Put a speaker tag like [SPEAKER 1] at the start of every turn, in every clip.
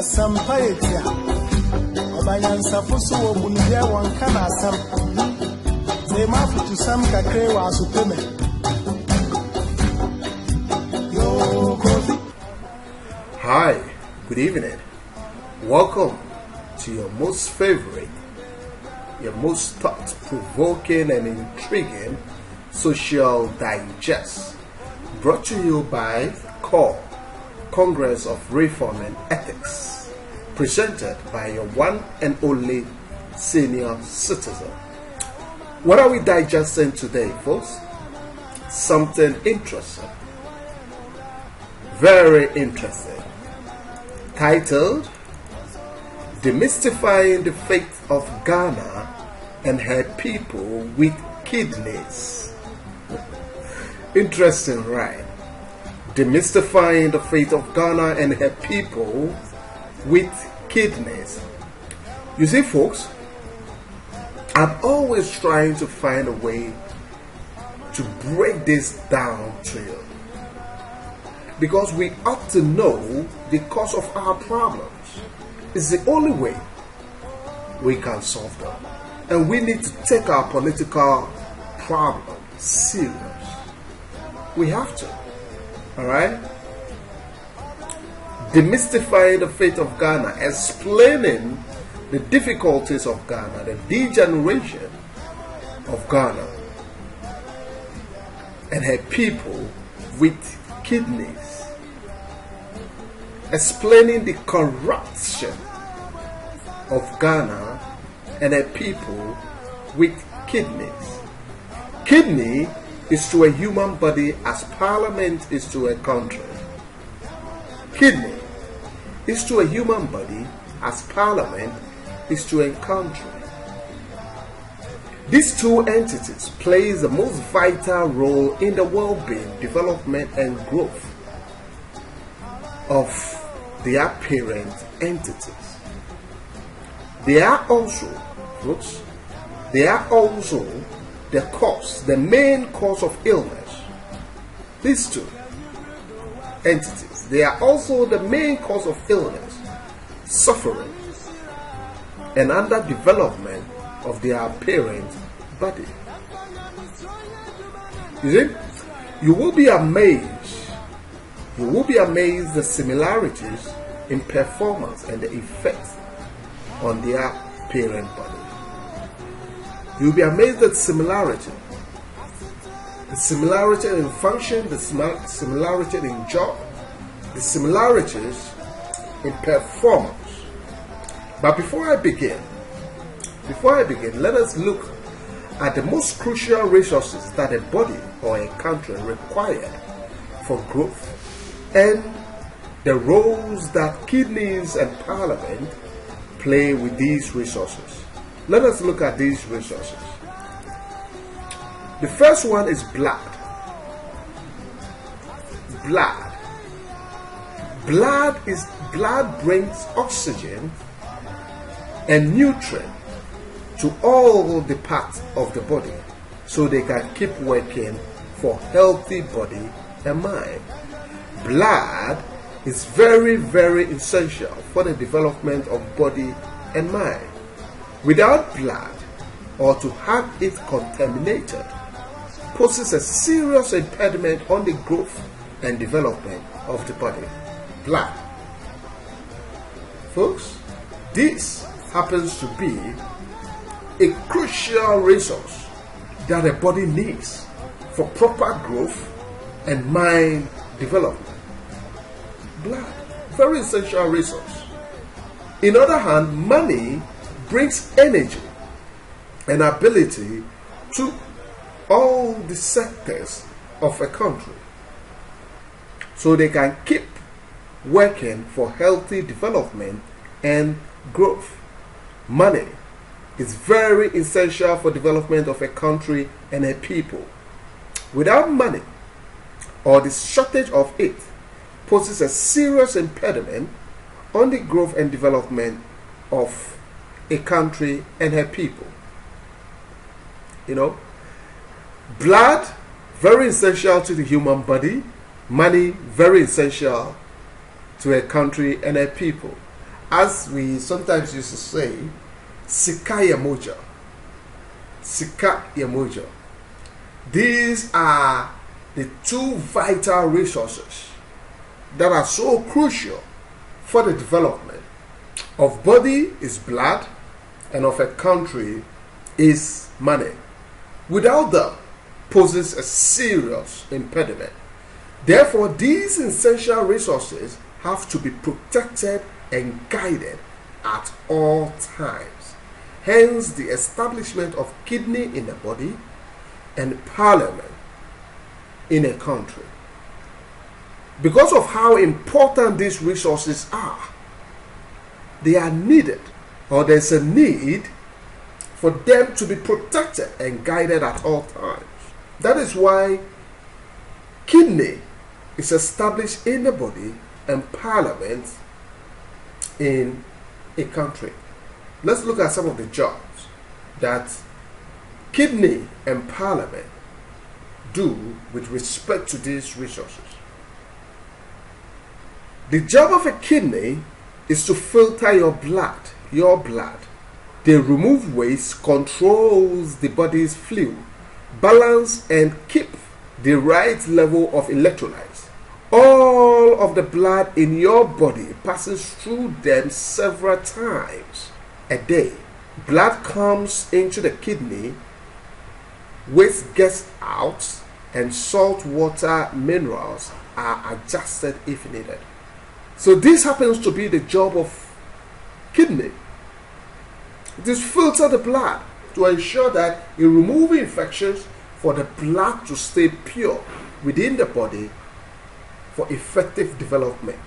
[SPEAKER 1] Asampayetia Obayansa Fusu Mundia Wankana Sam Zema to Sam Kakre was Supeme Yo Kofi.
[SPEAKER 2] Hi, good evening. Welcome to your most favorite, your most thought-provoking and intriguing social digest, brought to you by CORE, Congress of Reform and Ethics, presented by your one and only senior citizen. What are we digesting today, folks? Something interesting, very interesting, titled Demystifying the Fate of Ghana and Her People with Kidneys. Interesting, right? Demystifying the fate of Ghana and her people with kidneys. You see, folks, I'm always trying to find a way to break this down to you, because we ought to know the cause of our problems. It's the only way we can solve them. And we need to take our political problem serious. We have to. Alright? Demystifying the fate of Ghana, explaining the difficulties of Ghana, the degeneration of Ghana and her people with kidneys. Explaining the corruption of Ghana and her people with kidneys. Kidney is to a human body as parliament is to a country. Kidney is to a human body as parliament is to a country. These two entities play the most vital role in the well-being, development, and growth of their parent entities. They are also, folks, they are also the cause, the main cause of illness. These two entities, they are also the main cause of illness, suffering, and underdevelopment of their parent body. You see, you will be amazed the similarities in performance and the effects on their parent body. You'll be amazed at similarity. The similarity in function, the similarity in job, the similarities in performance. But before I begin, let us look at the most crucial resources that a body or a country require for growth, and the roles that kidneys and parliament play with these resources. Let us look at these resources. The first one is blood. Blood brings oxygen and nutrient to all the parts of the body so they can keep working for healthy body and mind. Blood is very, very essential for the development of body and mind. Without blood, or to have it contaminated, poses a serious impediment on the growth and development of the body. Blood. Folks, this happens to be a crucial resource that a body needs for proper growth and mind development. Blood, very essential resource. In other hand, money brings energy and ability to all the sectors of a country so they can keep working for healthy development and growth. Money is very essential for development of a country and a people. Without money, or the shortage of it, poses a serious impediment on the growth and development of a country and her people. You know, blood, very essential to the human body. Money, very essential to a country and a people. as we sometimes used to say, sika ya mojo. Sika ya mojo. These are the two vital resources that are so crucial for the development of body is blood, and of a country is money. Without them, poses a serious impediment. Therefore, these essential resources have to be protected and guided at all times. Hence, the establishment of kidney in the body and parliament in a country. Because of how important these resources are, they are needed, or there's a need for them to be protected and guided at all times. That is why kidney is established in the body and parliament in a country. Let's look at some of the jobs that kidney and parliament do with respect to these resources. The job of a kidney is to filter your blood. They remove waste, controls the body's fluid, balance and keep the right level of electrolytes. All of the blood in your body passes through them several times a day. Blood comes into the kidney, waste gets out, and salt water minerals are adjusted if needed. So this happens to be the job of kidney. It is filter the blood to ensure that it removes infections, for the blood to stay pure within the body for effective development.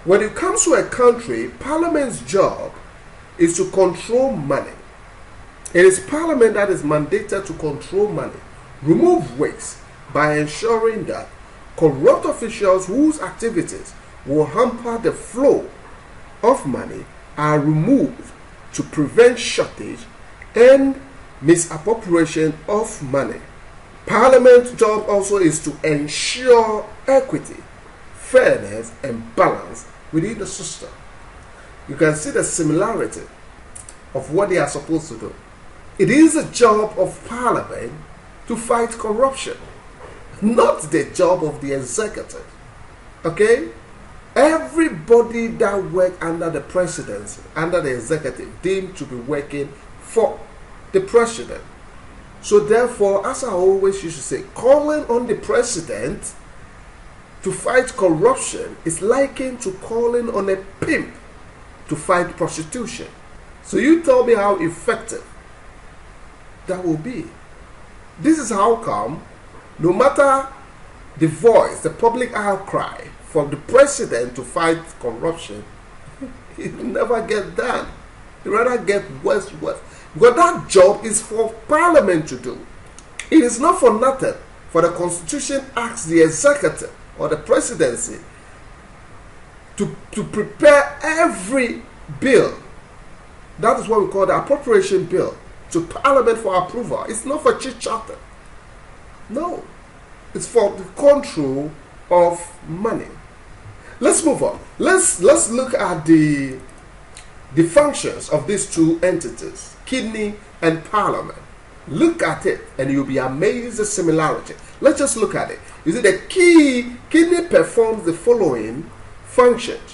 [SPEAKER 2] When it comes to a country, Parliament's job is to control money. It is Parliament that is mandated to control money, remove waste by ensuring that corrupt officials whose activities will hamper the flow of money are removed to prevent shortage and misappropriation of money. Parliament's job also is to ensure equity, fairness, and balance within the system. You can see the similarity of what they are supposed to do. It is the job of Parliament to fight corruption, not the job of the executive. Okay? Everybody that works under the presidency, under the executive, deemed to be working for the president. So therefore, as I always used to say, calling on the president to fight corruption is likened to calling on a pimp to fight prostitution. So you tell me how effective that will be. This is how come, no matter the voice, the public outcry for the president to fight corruption, it will never get done. It rather get worse. Because that job is for Parliament to do. It is not for nothing. For the Constitution asks the executive or the presidency to prepare every bill. That is what we call the appropriation bill to Parliament for approval. It's not for chit-chatting. No. It's for the control of money. Let's move on. Let's look at the functions of these two entities, kidney and Parliament. Look at it and you'll be amazed at the similarity. Let's just look at it. You see, the kidney performs the following functions.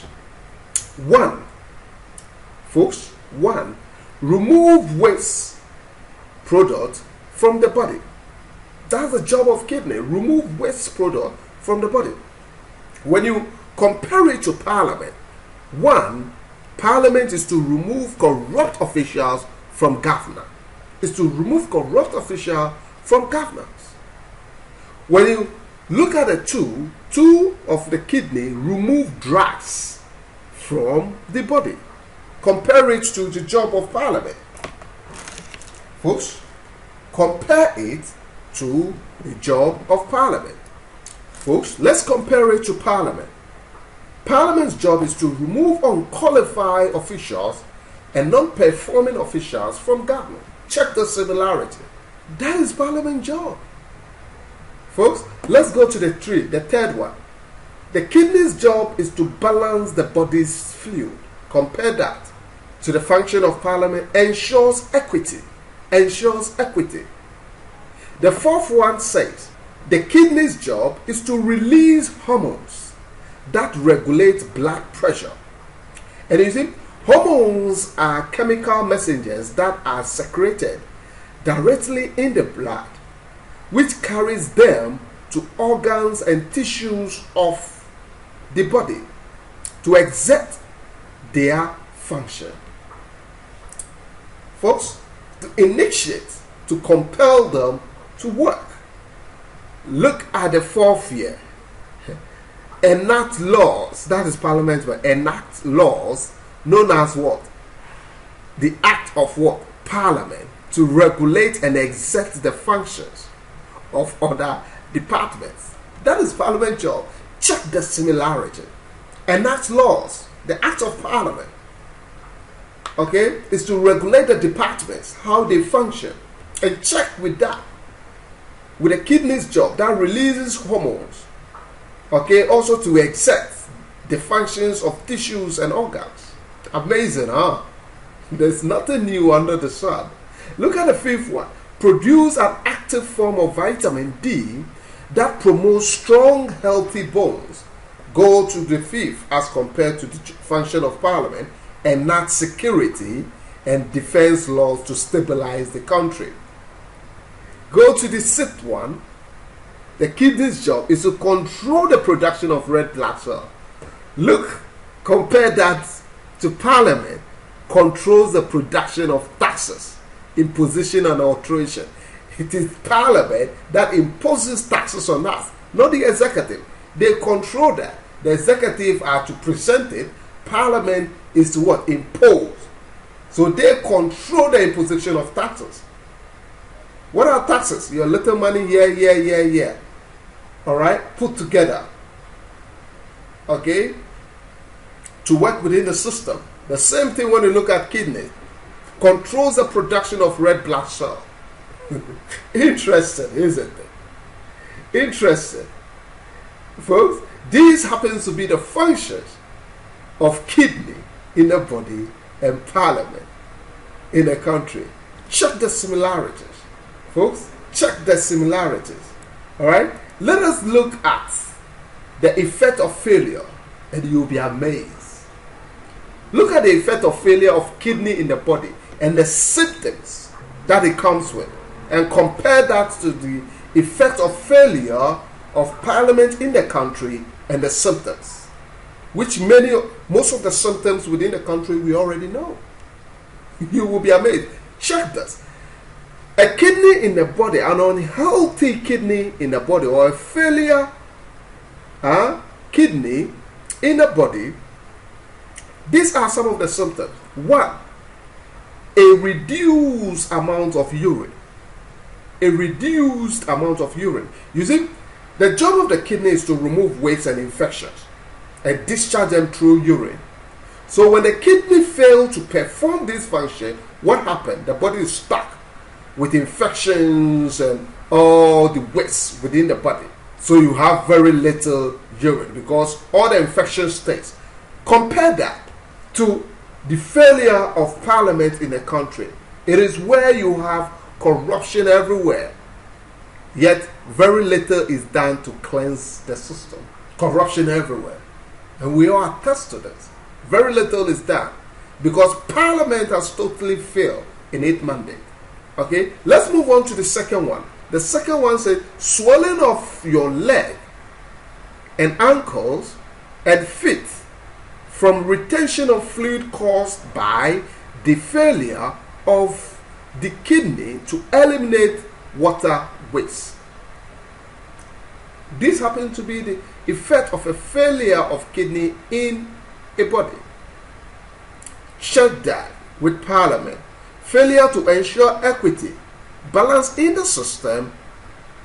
[SPEAKER 2] One, remove waste product from the body. That's the job of kidney. Remove waste product from the body. When you compare it to Parliament, Parliament is to remove corrupt officials from government. Is to remove corrupt officials from governance. When you look at the two of the kidney remove drugs from the body. Compare it to the job of Parliament. Folks, compare it to the job of Parliament. Folks, let's compare it to Parliament. Parliament's job is to remove unqualified officials and non-performing officials from government. Check the similarity. That is Parliament's job. Folks, let's go to the third one. The kidney's job is to balance the body's fluid. compare that to the function of parliament, ensures equity. Ensures equity. The fourth one says, the kidney's job is to release hormones that regulate blood pressure. And you see, hormones are chemical messengers that are secreted directly in the blood, which carries them to organs and tissues of the body to exert their function. Folks, to initiate, to compel them to work. Look at the fourth year. Enact laws, that is Parliament, but enact laws known as what? The act of what? Parliament, to regulate and exert the functions of other departments. That is Parliament job. Check the similarity. Enact laws, the act of Parliament, okay, is to regulate the departments, how they function, and check with that. With the kidney's job, that releases hormones, okay, also to exert the functions of tissues and organs. Amazing, huh? There's nothing new under the sun. Look at the fifth one. Produce an active form of vitamin D that promotes strong, healthy bones. Go to the fifth as compared to the function of Parliament, enact security and defense laws to stabilize the country. Go to the sixth one. The kidney's job is to control the production of red blood cells. Look, compare that to Parliament, controls the production of taxes, imposition and alteration. It is Parliament that imposes taxes on us, not the executive. They control that. The executive are to present it. Parliament is to what? Impose. So they control the imposition of taxes. What are taxes? Your little money here. Alright? Put together. Okay? To work within the system. The same thing when you look at kidney. Controls the production of red blood cells. Interesting, isn't it? Interesting. Folks, these happens to be the functions of kidney in the body and Parliament in a country. Check the similarities. Folks, check the similarities. Alright? Let us look at the effect of failure and you'll be amazed. Look at the effect of failure of kidney in the body and the symptoms that it comes with, and compare that to the effect of failure of Parliament in the country and the symptoms, which most of the symptoms within the country we already know. You will be amazed. Check this. A kidney in the body, an unhealthy kidney in the body, or a failure kidney in the body, these are some of the symptoms. One, a reduced amount of urine. A reduced amount of urine. You see, the job of the kidney is to remove waste and infections and discharge them through urine. So when the kidney fails to perform this function, what happened? The body is stuck with infections and all the waste within the body. So you have very little urine because all the infection stays. Compare that to the failure of Parliament in a country. It is where you have corruption everywhere, yet very little is done to cleanse the system. Corruption everywhere, and we all attest to this. Very little is done because Parliament has totally failed in its mandate. Okay, let's move on to the second one. The second one says swelling of your leg and ankles and feet from retention of fluid caused by the failure of the kidney to eliminate water waste. This happens to be the effect of a failure of kidney in a body. Check that with Parliament. Failure to ensure equity, balance in the system,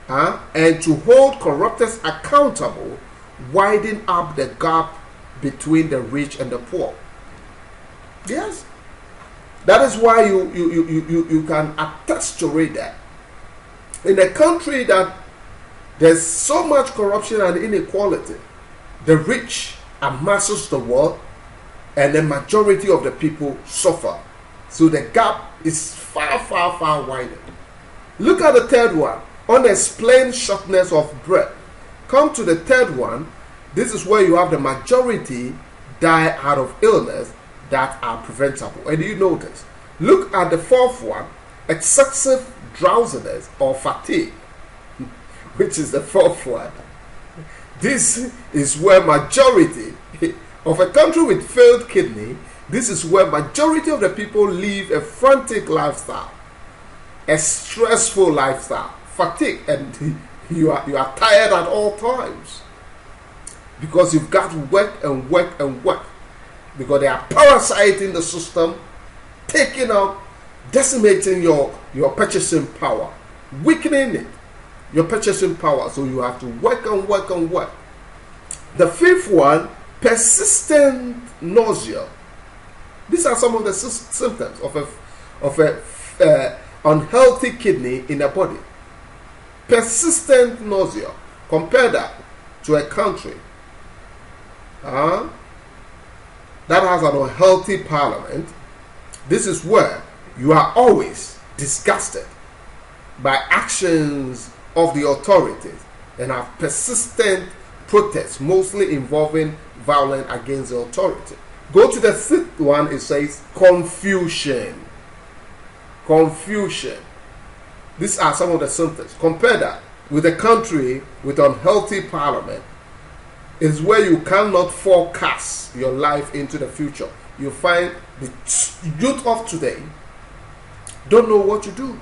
[SPEAKER 2] and to hold corruptors accountable, widen up the gap between the rich and the poor. Yes, that is why you can attest to read that in a country that there's so much corruption and inequality, the rich amasses the wealth, and the majority of the people suffer. So the gap is far, far, far wider. Look at the third one, unexplained shortness of breath. Come to the third one. This is where you have the majority die out of illness that are preventable. And you notice, look at the fourth one, excessive drowsiness or fatigue, which is the fourth one. This is where majority of a country with failed kidney, this is where majority of the people live a frantic lifestyle, a stressful lifestyle, fatigue, and you are tired at all times because you've got to work and work and work, because they are parasiting the system, taking out, decimating your purchasing power, weakening it, your purchasing power. So you have to work and work and work. The fifth one, persistent nausea. These are some of the symptoms of a unhealthy kidney in the body. Persistent nausea. Compare that to a country that has an unhealthy parliament. This is where you are always disgusted by actions of the authorities and have persistent protests, mostly involving violence against the authority. Go to the fifth one. It says confusion. Confusion. These are some of the symptoms. Compare that with a country with unhealthy parliament. Is where you cannot forecast your life into the future. You find the youth of today don't know what to do,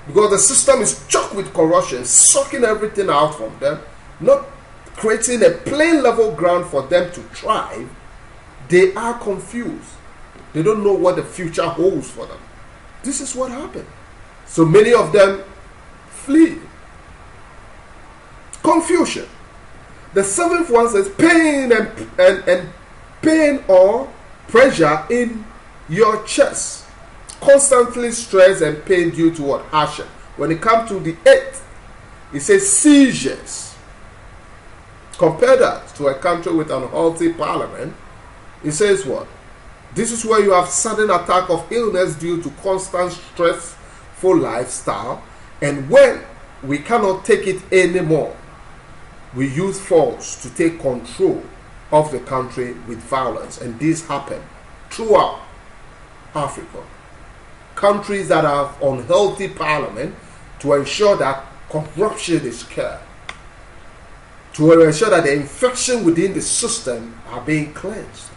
[SPEAKER 2] because the system is choked with corruption, sucking everything out from them, not creating a plain level ground for them to thrive. They are confused. They don't know what the future holds for them. This is what happened. So many of them flee. Confusion. The seventh one says pain and pain or pressure in your chest. Constantly stress and pain due to what? Hardship. When it comes to the eighth, it says seizures. Compare that to a country with an unhealthy parliament. It says what? This is where you have sudden attack of illness due to constant stressful lifestyle, and when we cannot take it anymore, we use force to take control of the country with violence. And this happened throughout Africa. Countries that have unhealthy parliament, to ensure that corruption is cured, to ensure that the infection within the system are being cleansed.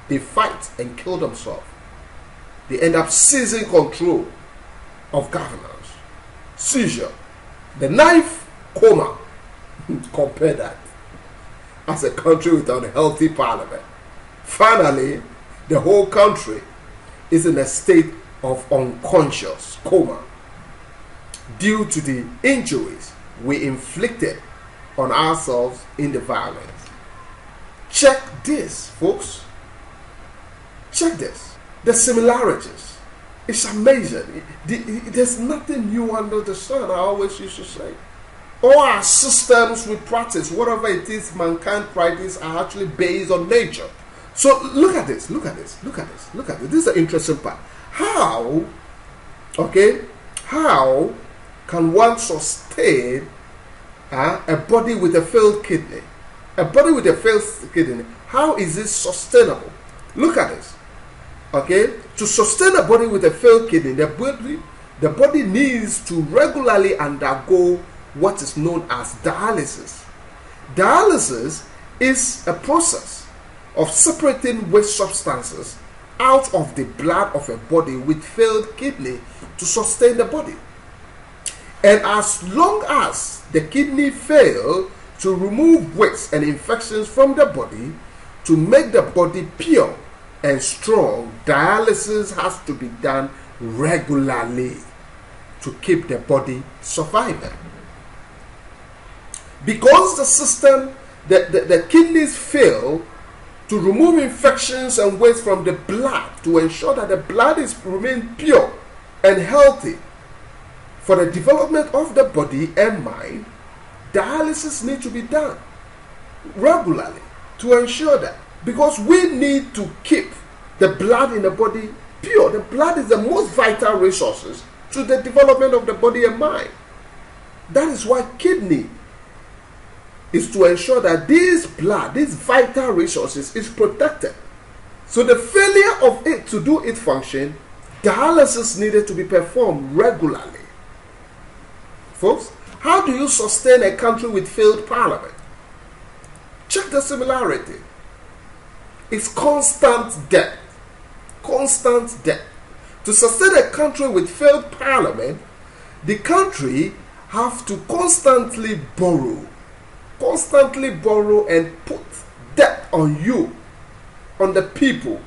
[SPEAKER 2] They fight and kill themselves. They end up seizing control of governance. Seizure. The ninth, coma. Compare that. As a country with an unhealthy parliament. Finally, the whole country is in a state of unconscious coma due to the injuries we inflicted on ourselves in the violence. Check this, folks. Check this. The similarities. It's amazing. There's nothing new under the sun, I always used to say. All our systems we practice, whatever it is mankind practice, are actually based on nature. So look at this, look at this, look at this, look at this. This is the interesting part. How can one sustain a body with a failed kidney? A body with a failed kidney, how is it sustainable? Look at this. Okay, to sustain a body with a failed kidney, the body needs to regularly undergo what is known as dialysis. Dialysis is a process of separating waste substances out of the blood of a body with failed kidney to sustain the body. And as long as the kidney fails to remove waste and infections from the body to make the body pure and strong, dialysis has to be done regularly to keep the body surviving. Because the system, the kidneys fail to remove infections and waste from the blood to ensure that the blood is remain pure and healthy for the development of the body and mind, dialysis needs to be done regularly to ensure that. Because we need to keep the blood in the body pure. The blood is the most vital resources to the development of the body and mind. That is why kidney is to ensure that this blood, these vital resources, is protected. So the failure of it to do its function, dialysis needed to be performed regularly. Folks, how do you sustain a country with failed parliament? Check the similarity. It's constant debt. Constant debt. To sustain a country with failed parliament, the country have to constantly borrow and put debt on you, on the people.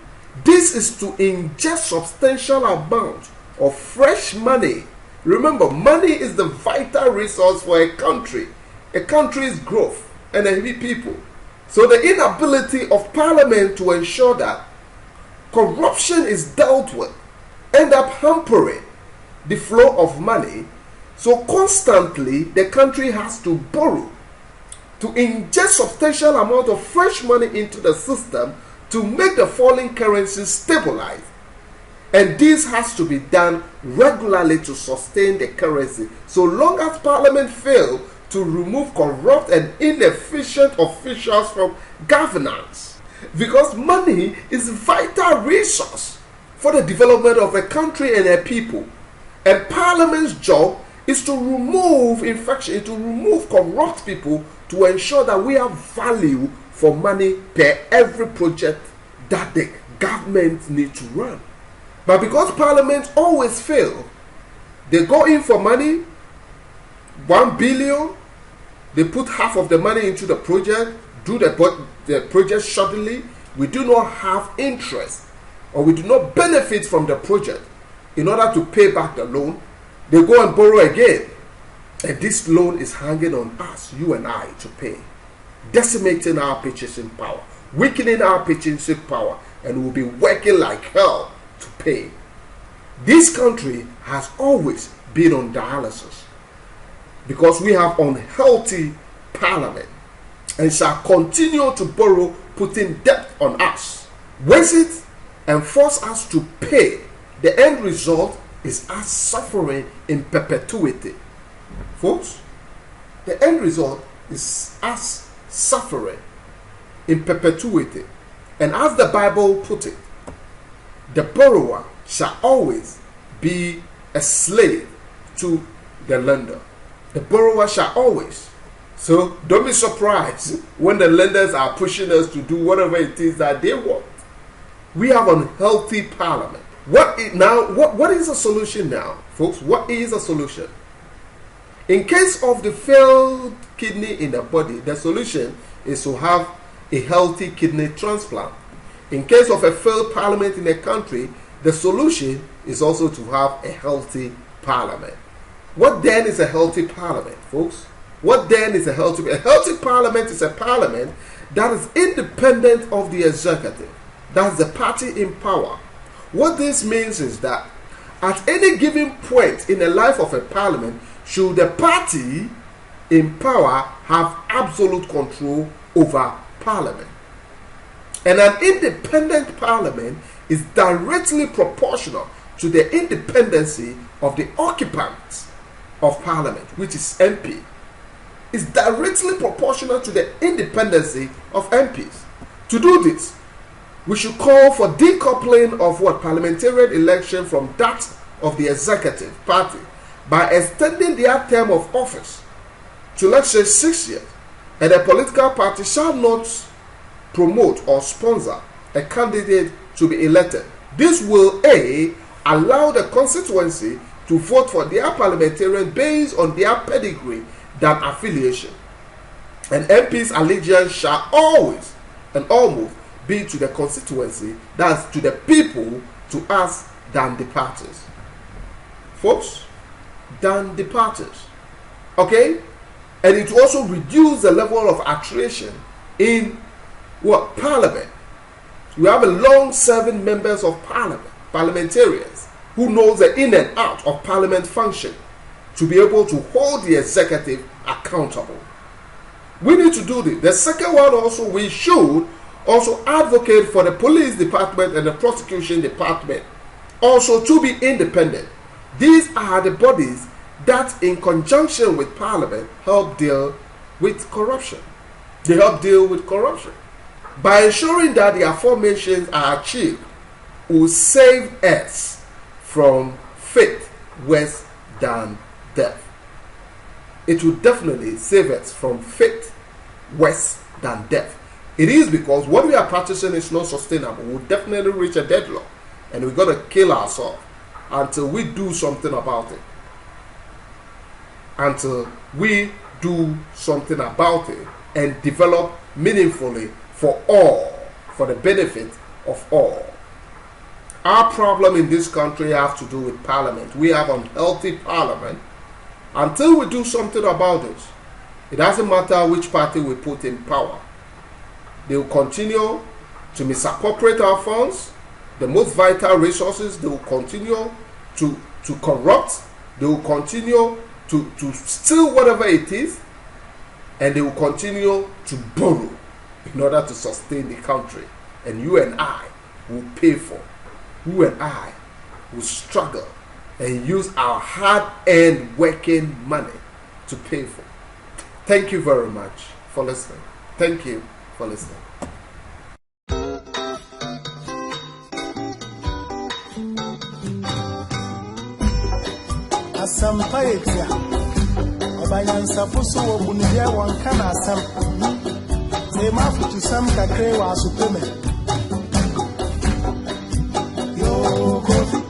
[SPEAKER 2] This is to ingest substantial amount of fresh money. Remember, money is the vital resource for a country's growth and a people. So the inability of parliament to ensure that corruption is dealt with end up hampering the flow of money. So constantly the country has to borrow to ingest substantial amount of fresh money into the system to make the falling currency stabilize. And this has to be done regularly to sustain the currency, so long as parliament fail to remove corrupt and inefficient officials from governance. Because money is a vital resource for the development of a country and a people. And parliament's job is to remove infection, to remove corrupt people, to ensure that we have value for money per every project that the government needs to run. But because parliament always fail, they go in for money, 1 billion, they put half of the money into the project, do the project shoddily. We do not have interest, or we do not benefit from the project. In order to pay back the loan, they go and borrow again. And this loan is hanging on us, you and I, to pay, decimating our purchasing power, weakening our purchasing power, and we'll be working like hell to pay. This country has always been on dialysis because we have unhealthy parliament and shall continue to borrow, putting debt on us, waste it, and force us to pay. The end result is us suffering in perpetuity. Folks, the end result is us suffering in perpetuity. And as the Bible put it, the borrower shall always be a slave to the lender. The borrower shall always. So don't be surprised when the lenders are pushing us to do whatever it is that they want. We have an unhealthy parliament. What is the solution now, folks? What is the solution? In case of the failed kidney in the body, the solution is to have a healthy kidney transplant. In case of a failed parliament in a country, the solution is also to have a healthy parliament. What then is a healthy parliament, folks? What then is a healthy parliament? Is a parliament that is independent of the executive. That's the party in power. What this means is that at any given point in the life of a parliament, should the party in power have absolute control over parliament. And an independent parliament is directly proportional to the independency of the occupants of parliament, which is MP. It's directly proportional to the independency of MPs. To do this, we should call for decoupling of parliamentarian election from that of the executive party by extending their term of office to, let's say, 6 years. And a political party shall not promote or sponsor a candidate to be elected. This will allow the constituency to vote for their parliamentarian based on their pedigree than affiliation. And MP's allegiance shall always and almost be to the constituency, that's to the people, to us, than the parties. Folks, than the parties. Okay? And it will also reduce the level of attrition in parliament. We have a long-serving members of parliament, parliamentarians, who knows the in and out of parliament function to be able to hold the executive accountable. We need to do this. The second one also, we should also advocate for the police department and the prosecution department also to be independent. These are the bodies that, in conjunction with Parliament, help deal with corruption. They help deal with corruption. By ensuring that the aforementioned are achieved, will save us from fate worse than death. It will definitely save us from fate worse than death. It is because what we are practicing is not sustainable. We'll definitely reach a deadlock, and we're going to kill ourselves until we do something about it. Until we do something about it and develop meaningfully for all, for the benefit of all. Our problem in this country has to do with Parliament. We have unhealthy Parliament. Until we do something about it, it doesn't matter which party we put in power. They will continue to misappropriate our funds, the most vital resources. They will continue to corrupt. They will continue to steal whatever it is, and they will continue to borrow in order to sustain the country. And you and I will pay for. You and I will struggle and use our hard-earned working money to pay for. Thank you very much for listening. Thank you for listening.
[SPEAKER 1] Asampa etia obanyansa foso wo bunibia won kana asam ze mafutu sam kakre wa asupeme yo kofi